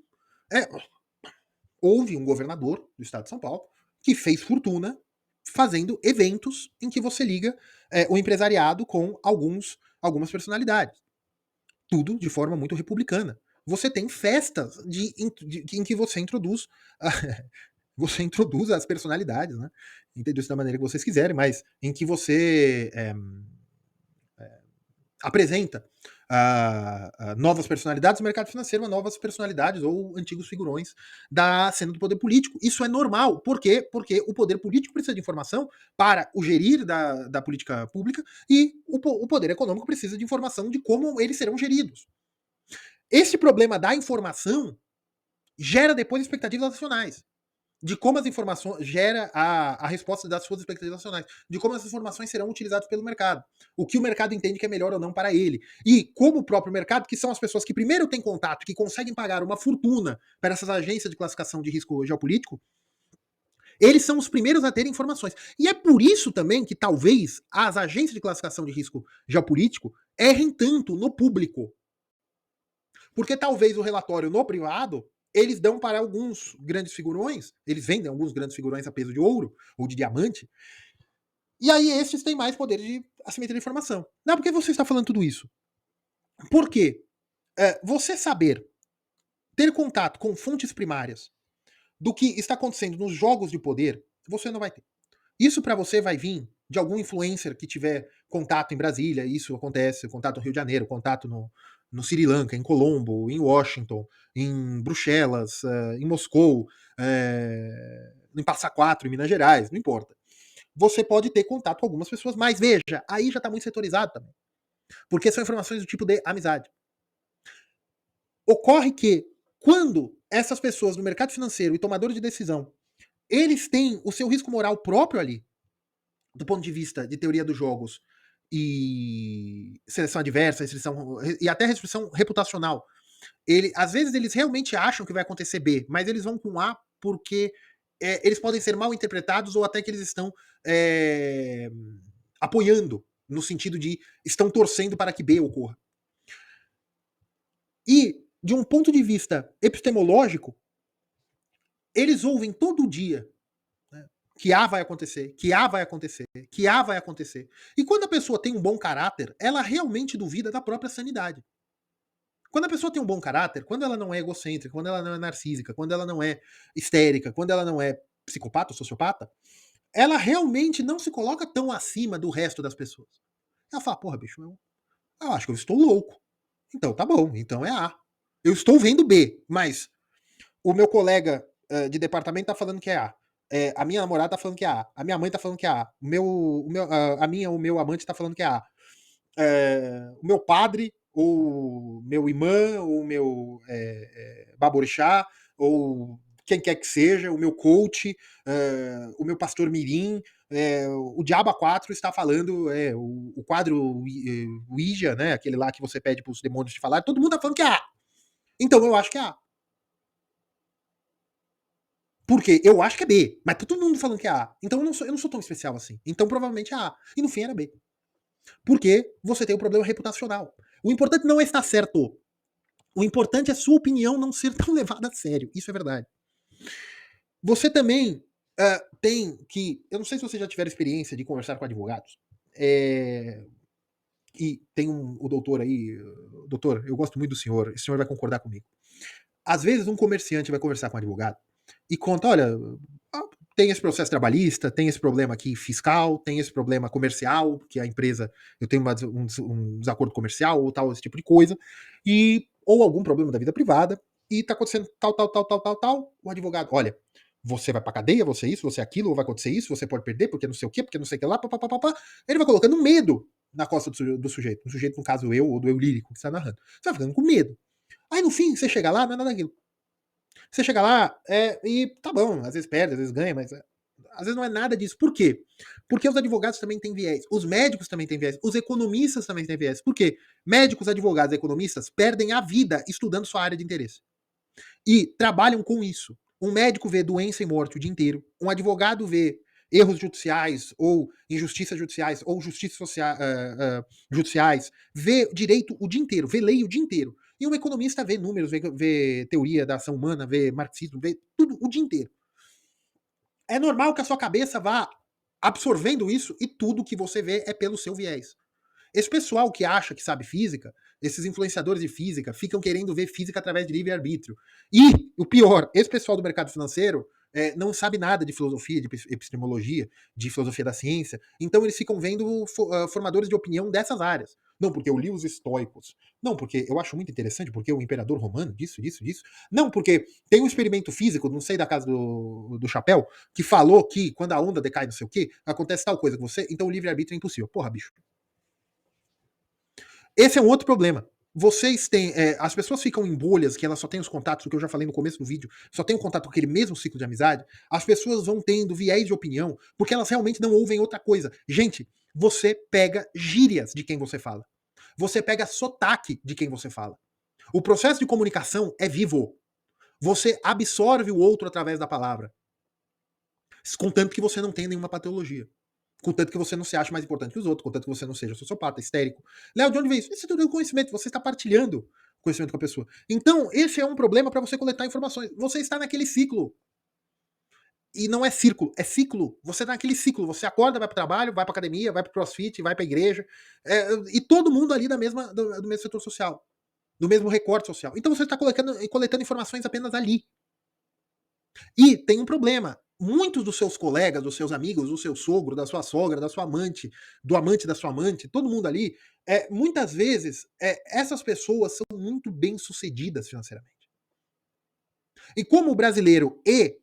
Houve um governador do estado de São Paulo que fez fortuna fazendo eventos em que você liga o empresariado com algumas personalidades. Tudo de forma muito republicana. Você tem festas em que você introduz você introduz as personalidades, né? Introduz da maneira que vocês quiserem, mas em que você apresenta novas personalidades do mercado financeiro, novas personalidades ou antigos figurões da cena do poder político. Isso é normal. Por quê? Porque o poder político precisa de informação para o gerir da política pública e o poder econômico precisa de informação de como eles serão geridos. Esse problema da informação gera depois expectativas nacionais. De como as informações gera a resposta das suas expectativas nacionais, de como as informações serão utilizadas pelo mercado, o que o mercado entende que é melhor ou não para ele, e como o próprio mercado, que são as pessoas que primeiro têm contato, que conseguem pagar uma fortuna para essas agências de classificação de risco geopolítico, eles são os primeiros a terem informações. E é por isso também que talvez as agências de classificação de risco geopolítico errem tanto no público. Porque talvez o relatório no privado eles dão para alguns grandes figurões, eles vendem alguns grandes figurões a peso de ouro ou de diamante, e aí esses têm mais poder de assimetria de informação. Não, por que você está falando tudo isso? Porque você saber, ter contato com fontes primárias do que está acontecendo nos jogos de poder, você não vai ter. Isso para você vai vir de algum influencer que tiver contato em Brasília, isso acontece, contato no Rio de Janeiro, contato no Sri Lanka, em Colombo, em Washington, em Bruxelas, em Moscou, em Passa Quatro, em Minas Gerais, não importa. Você pode ter contato com algumas pessoas, mas veja, aí já está muito setorizado também. Porque são informações do tipo de amizade. Ocorre que, quando essas pessoas no mercado financeiro e tomadores de decisão, eles têm o seu risco moral próprio ali, do ponto de vista de teoria dos jogos e seleção adversa, restrição, e até restrição reputacional. Às vezes eles realmente acham que vai acontecer B, mas eles vão com A porque eles podem ser mal interpretados ou até que eles estão apoiando, no sentido de estão torcendo para que B ocorra. E, de um ponto de vista epistemológico, eles ouvem todo dia que A vai acontecer, que A vai acontecer, que A vai acontecer. E quando a pessoa tem um bom caráter, ela realmente duvida da própria sanidade. Quando a pessoa tem um bom caráter, quando ela não é egocêntrica, quando ela não é narcísica, quando ela não é histérica, quando ela não é psicopata ou sociopata, ela realmente não se coloca tão acima do resto das pessoas. Ela fala, porra, bicho, eu acho que eu estou louco. Então tá bom, então é A. Eu estou vendo B, mas o meu colega de departamento tá falando que é A. A minha namorada tá falando que é A. A minha mãe tá falando que é A. O meu amante tá falando que é A. O meu padre, ou meu imã, ou meu baborixá, ou quem quer que seja, o meu coach, o meu pastor mirim, o Diaba 4 está falando, o quadro Ouija, né, aquele lá que você pede para os demônios te falar, todo mundo tá falando que é A. Então eu acho que é A. Porque eu acho que é B, mas tá todo mundo falando que é A. Então eu não sou tão especial assim. Então provavelmente é A. E no fim era B. Porque você tem um problema reputacional. O importante não é estar certo. O importante é sua opinião não ser tão levada a sério. Isso é verdade. Você também tem que. Eu não sei se você já tiver experiência de conversar com advogados. E tem o doutor aí. Doutor, eu gosto muito do senhor. O senhor vai concordar comigo. Às vezes um comerciante vai conversar com um advogado e conta: olha, tem esse processo trabalhista, tem esse problema aqui fiscal, tem esse problema comercial, que a empresa, eu tenho um desacordo comercial ou tal, esse tipo de coisa, ou algum problema da vida privada, e tá acontecendo tal, o advogado, olha, você vai pra cadeia, você isso, você aquilo, ou vai acontecer isso, você pode perder, porque não sei o quê, porque não sei o que lá, papapá. Ele vai colocando medo na costa do sujeito. O sujeito, no caso eu, ou do eu lírico que está narrando. Você vai ficando com medo. Aí no fim, você chega lá, não é nada daquilo. Você chega lá e tá bom, às vezes perde, às vezes ganha, mas às vezes não é nada disso. Por quê? Porque os advogados também têm viés, os médicos também têm viés, os economistas também têm viés. Por quê? Médicos, advogados e economistas perdem a vida estudando sua área de interesse. E trabalham com isso. Um médico vê doença e morte o dia inteiro, um advogado vê erros judiciais, ou injustiças judiciais, ou judiciais, vê direito o dia inteiro, vê lei o dia inteiro. E um economista vê números, vê teoria da ação humana, vê marxismo, vê tudo o dia inteiro. É normal que a sua cabeça vá absorvendo isso e tudo que você vê é pelo seu viés. Esse pessoal que acha que sabe física, esses influenciadores de física, ficam querendo ver física através de livre-arbítrio. E, o pior, esse pessoal do mercado financeiro não sabe nada de filosofia, de epistemologia, de filosofia da ciência, então eles ficam vendo formadores de opinião dessas áreas. Não, porque eu li os estoicos. Não, porque eu acho muito interessante, porque o imperador romano, disso. Não, porque tem um experimento físico, não sei da casa do Chapéu, que falou que quando a onda decai não sei o quê, acontece tal coisa com você, então o livre-arbítrio é impossível. Porra, bicho. Esse é um outro problema. Vocês têm. As pessoas ficam em bolhas que elas só têm os contatos, o que eu já falei no começo do vídeo, só tem o contato com aquele mesmo ciclo de amizade. As pessoas vão tendo viés de opinião porque elas realmente não ouvem outra coisa. Gente, você pega gírias de quem você fala. Você pega sotaque de quem você fala. O processo de comunicação é vivo. Você absorve o outro através da palavra. Contanto que você não tenha nenhuma patologia. Contanto que você não se ache mais importante que os outros, contanto que você não seja sociopata, histérico. Léo, de onde vem isso? Isso é tudo conhecimento, você está partilhando conhecimento com a pessoa. Então, esse é um problema para você coletar informações. Você está naquele ciclo. E não é círculo, é ciclo. Você está naquele ciclo. Você acorda, vai para o trabalho, vai para academia, vai para o crossfit, vai para a igreja. E todo mundo ali do mesmo setor social. Do mesmo recorte social. Então você está coletando informações apenas ali. E tem um problema. Muitos dos seus colegas, dos seus amigos, do seu sogro, da sua sogra, da sua amante, do amante da sua amante, todo mundo ali, muitas vezes, essas pessoas são muito bem sucedidas financeiramente. E como o brasileiro e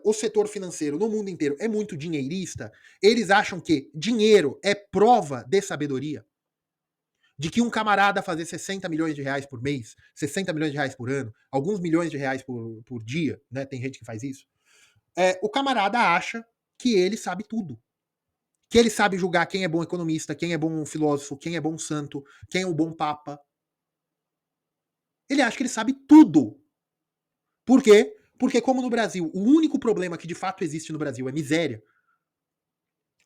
o setor financeiro no mundo inteiro é muito dinheirista, eles acham que dinheiro é prova de sabedoria. De que um camarada fazer 60 milhões de reais por mês, 60 milhões de reais por ano, alguns milhões de reais por dia, né? Tem gente que faz isso. O camarada acha que ele sabe tudo. Que ele sabe julgar quem é bom economista, quem é bom filósofo, quem é bom santo, quem é o bom papa. Ele acha que ele sabe tudo. Por quê? Porque como no Brasil, o único problema que de fato existe no Brasil é miséria,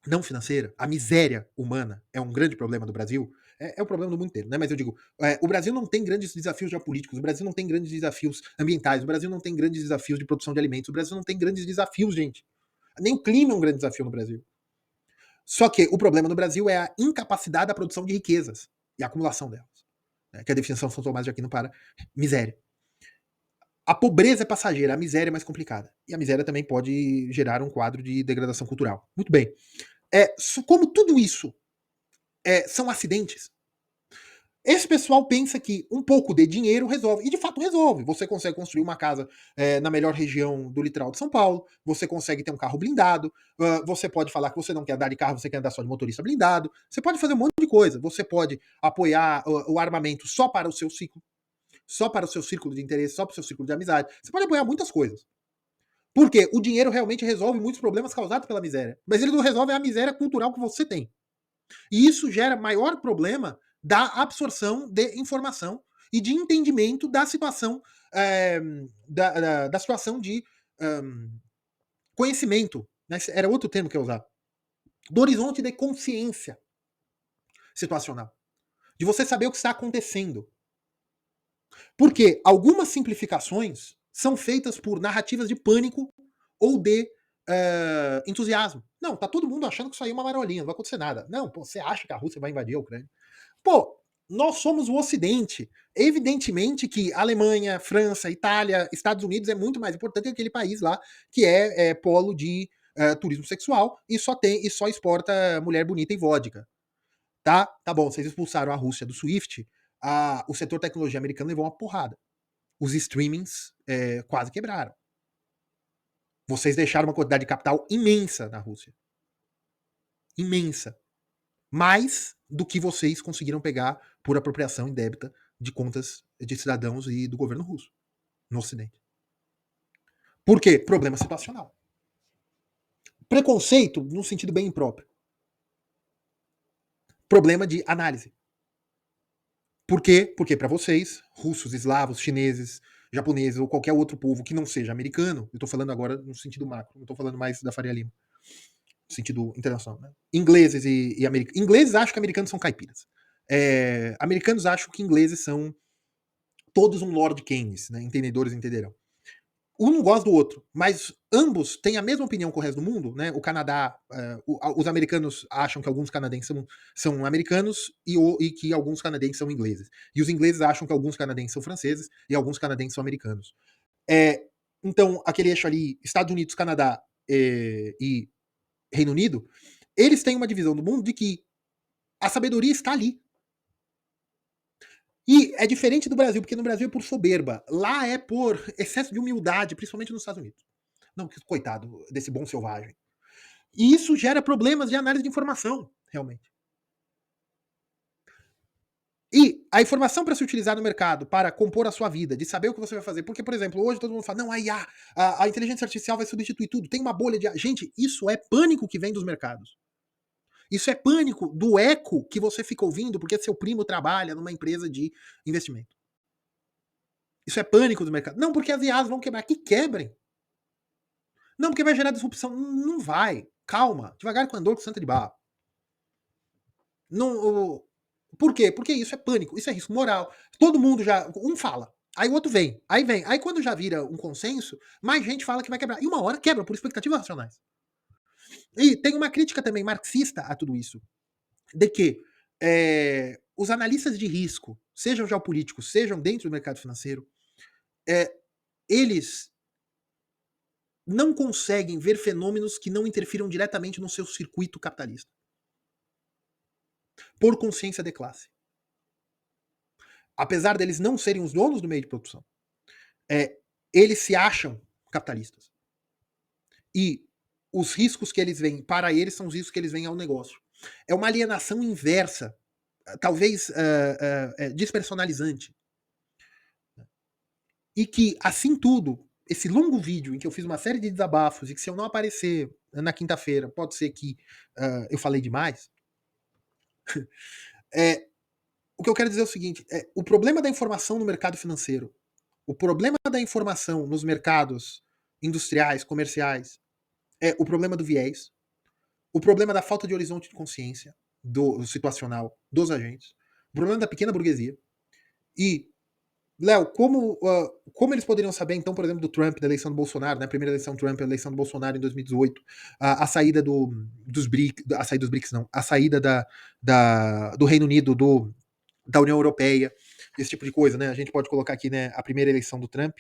não financeira, a miséria humana é um grande problema do Brasil, é um problema do mundo inteiro, né? Mas eu digo, o Brasil não tem grandes desafios geopolíticos, o Brasil não tem grandes desafios ambientais, o Brasil não tem grandes desafios de produção de alimentos, o Brasil não tem grandes desafios, gente. Nem o clima é um grande desafio no Brasil. Só que o problema no Brasil é a incapacidade da produção de riquezas e a acumulação delas, né, que a definição de São Tomás de Aquino para miséria. A pobreza é passageira, a miséria é mais complicada. E a miséria também pode gerar um quadro de degradação cultural. Muito bem. Como tudo isso são acidentes, esse pessoal pensa que um pouco de dinheiro resolve. E de fato resolve. Você consegue construir uma casa na melhor região do litoral de São Paulo, você consegue ter um carro blindado, você pode falar que você não quer andar de carro, você quer andar só de motorista blindado, você pode fazer um monte de coisa. Você pode apoiar o armamento só para o seu ciclo, só para o seu círculo de interesse, só para o seu círculo de amizade. Você pode apoiar muitas coisas. Porque o dinheiro realmente resolve muitos problemas causados pela miséria. Mas ele não resolve a miséria cultural que você tem. E isso gera maior problema da absorção de informação e de entendimento da situação, da situação de conhecimento. Né? Era outro termo que eu usava. Do horizonte de consciência situacional. De você saber o que está acontecendo. Porque algumas simplificações são feitas por narrativas de pânico ou de entusiasmo. Não, tá todo mundo achando que isso aí é uma marolinha, não vai acontecer nada. Não, pô, você acha que a Rússia vai invadir a Ucrânia? Pô, nós somos o Ocidente. Evidentemente que Alemanha, França, Itália, Estados Unidos é muito mais importante que aquele país lá que é polo de turismo sexual e só exporta mulher bonita e vodka. Tá bom, vocês expulsaram a Rússia do SWIFT, o setor tecnologia americano levou uma porrada. Os streamings quase quebraram. Vocês deixaram uma quantidade de capital imensa na Rússia. Imensa. Mais do que vocês conseguiram pegar por apropriação indébita de contas de cidadãos e do governo russo no Ocidente. Por quê? Problema situacional. Preconceito no sentido bem impróprio. Problema de análise. Por quê? Porque para vocês, russos, eslavos, chineses, japoneses ou qualquer outro povo que não seja americano, eu tô falando agora no sentido macro, não tô falando mais da Faria Lima, no sentido internacional, né? Ingleses e americanos. Ingleses acham que americanos são caipiras. Americanos acham que ingleses são todos um Lord Keynes, né? Entendedores entenderão. Um não gosta do outro, mas ambos têm a mesma opinião com o resto do mundo, né? O Canadá, os americanos acham que alguns canadenses são americanos e que alguns canadenses são ingleses. E os ingleses acham que alguns canadenses são franceses e alguns canadenses são americanos. Então, aquele eixo ali, Estados Unidos, Canadá e Reino Unido, eles têm uma divisão do mundo de que a sabedoria está ali. E é diferente do Brasil, porque no Brasil é por soberba. Lá é por excesso de humildade, principalmente nos Estados Unidos. Não, coitado desse bom selvagem. E isso gera problemas de análise de informação, realmente. E a informação para se utilizar no mercado, para compor a sua vida, de saber o que você vai fazer. Porque, por exemplo, hoje todo mundo fala, não, a inteligência artificial vai substituir tudo, tem uma bolha de... Gente, isso é pânico que vem dos mercados. Isso é pânico do eco que você fica ouvindo porque seu primo trabalha numa empresa de investimento. Isso é pânico do mercado. Não, porque as IAs vão quebrar. Que quebrem. Não, porque vai gerar disrupção. Não vai. Calma. Devagar com andor com santa de barro. Não, por quê? Porque isso é pânico. Isso é risco moral. Todo mundo já... Um fala. Aí o outro vem. Aí vem. Aí quando já vira um consenso, mais gente fala que vai quebrar. E uma hora quebra por expectativas racionais. E tem uma crítica também marxista a tudo isso. De que os analistas de risco, sejam geopolíticos, sejam dentro do mercado financeiro, eles não conseguem ver fenômenos que não interfiram diretamente no seu circuito capitalista. Por consciência de classe. Apesar deles não serem os donos do meio de produção, eles se acham capitalistas. E os riscos que eles veem para eles são os riscos que eles veem ao negócio. É uma alienação inversa, talvez despersonalizante. E que, assim tudo, esse longo vídeo em que eu fiz uma série de desabafos e que se eu não aparecer na quinta-feira, pode ser que eu falei demais. O que eu quero dizer é o seguinte, o problema da informação no mercado financeiro, o problema da informação nos mercados industriais, comerciais, é o problema do viés, o problema da falta de horizonte de consciência do situacional dos agentes, o problema da pequena burguesia e Léo, como eles poderiam saber, então, por exemplo, do Trump, da eleição do Bolsonaro, né? A primeira eleição do Trump, a eleição do Bolsonaro em 2018, a saída dos BRICS, a saída dos BRICS não, a saída do Reino Unido, da União Europeia, esse tipo de coisa, né? A gente pode colocar aqui, né, a primeira eleição do Trump,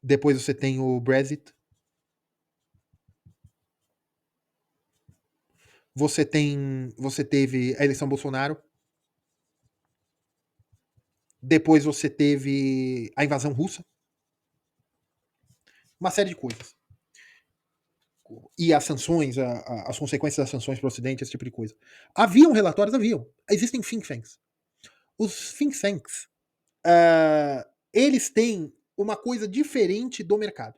depois você tem o Brexit, você teve a eleição Bolsonaro, depois você teve a invasão russa, uma série de coisas. E as sanções, as consequências das sanções para o Ocidente, esse tipo de coisa. Haviam relatórios, haviam. Existem think tanks. Os think tanks, eles têm uma coisa diferente do mercado.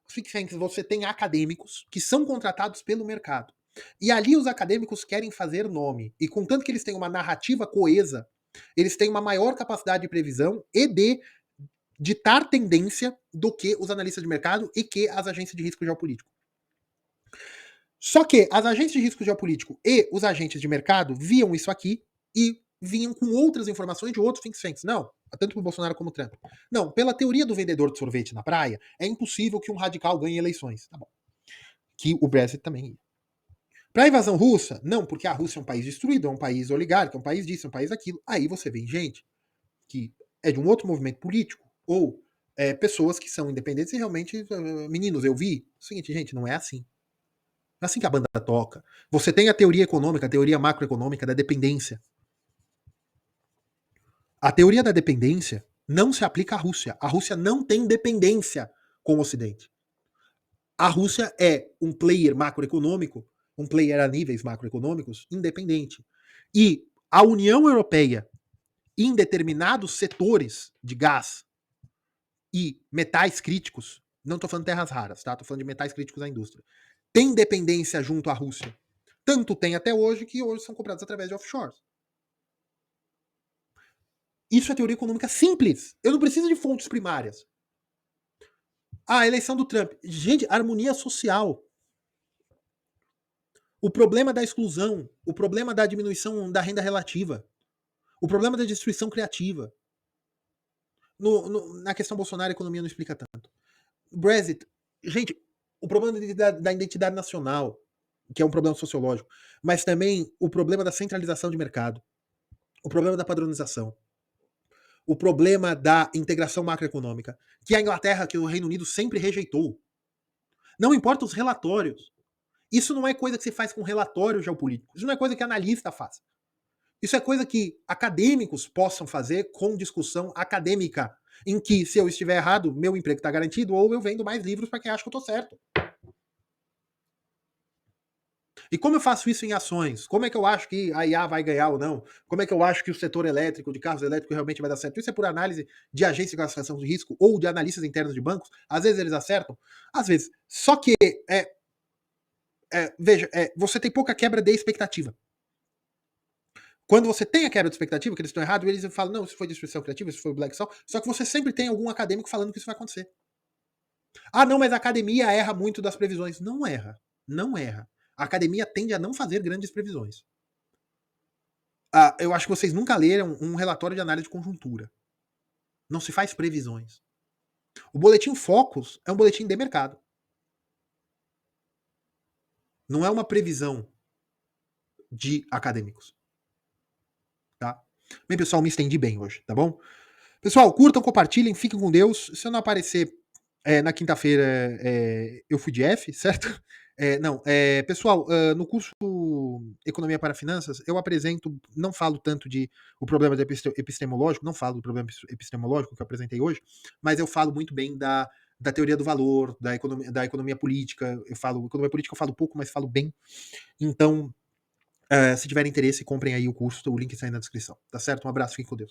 Os think tanks, você tem acadêmicos que são contratados pelo mercado. E ali os acadêmicos querem fazer nome. E contanto que eles têm uma narrativa coesa, eles têm uma maior capacidade de previsão e de ditar tendência do que os analistas de mercado e que as agências de risco geopolítico. Só que as agências de risco geopolítico e os agentes de mercado viam isso aqui e vinham com outras informações de outros think tanks. Não, tanto para o Bolsonaro como o Trump. Não, pela teoria do vendedor de sorvete na praia, é impossível que um radical ganhe eleições. Tá bom. Que o Brexit também ia. Para a invasão russa, não, porque a Rússia é um país destruído, é um país oligárquico, é um país disso, é um país daquilo. Aí você vê gente que é de um outro movimento político, ou pessoas que são independentes e realmente, meninos, eu vi. O seguinte, gente, não é assim. Não é assim que a banda toca. Você tem a teoria econômica, a teoria macroeconômica da dependência. A teoria da dependência não se aplica à Rússia. A Rússia não tem dependência com o Ocidente. A Rússia é um player macroeconômico, um player a níveis macroeconômicos independente. E a União Europeia, em determinados setores de gás e metais críticos, não estou falando de terras raras, tá? Estou falando de metais críticos à indústria, tem dependência junto à Rússia. Tanto tem até hoje que hoje são comprados através de offshores. Isso é teoria econômica simples. Eu não preciso de fontes primárias. A eleição do Trump. Gente, harmonia social. O problema da exclusão. O problema da diminuição da renda relativa. O problema da destruição criativa. Na questão Bolsonaro, a economia não explica tanto. Brexit. Gente, o problema da identidade nacional, que é um problema sociológico, mas também o problema da centralização de mercado. O problema da padronização. O problema da integração macroeconômica, que a Inglaterra, que o Reino Unido sempre rejeitou. Não importa os relatórios. Isso não é coisa que se faz com relatório geopolítico. Isso não é coisa que analista faz. Isso é coisa que acadêmicos possam fazer com discussão acadêmica, em que, se eu estiver errado, meu emprego está garantido, ou eu vendo mais livros para quem acha que eu estou certo. E como eu faço isso em ações? Como é que eu acho que a IA vai ganhar ou não? Como é que eu acho que o setor elétrico, de carros elétricos, realmente vai dar certo? Isso é por análise de agência de classificação de risco ou de analistas internos de bancos. Às vezes eles acertam, às vezes. Só que, veja, você tem pouca quebra de expectativa. Quando você tem a quebra de expectativa, que eles estão errados, eles falam, não, isso foi destruição criativa, isso foi Black Swan. Só que você sempre tem algum acadêmico falando que isso vai acontecer. Ah, não, mas a academia erra muito das previsões. Não erra. Não erra. A academia tende a não fazer grandes previsões. Eu acho que vocês nunca leram um relatório de análise de conjuntura. Não se faz previsões. O boletim Focus é um boletim de mercado. Não é uma previsão de acadêmicos. Tá? Bem, pessoal, me estendi bem hoje, tá bom? Pessoal, curtam, compartilhem, fiquem com Deus. Se eu não aparecer na quinta-feira, eu fui de F, certo? Não, pessoal, no curso Economia para Finanças, eu apresento, não falo tanto de o problema epistemológico, não falo do problema epistemológico que eu apresentei hoje, mas eu falo muito bem da teoria do valor, da economia política. Economia política eu falo pouco, mas falo bem. Então, se tiverem interesse, comprem aí o curso, o link está aí na descrição. Tá certo? Um abraço, fiquem com Deus.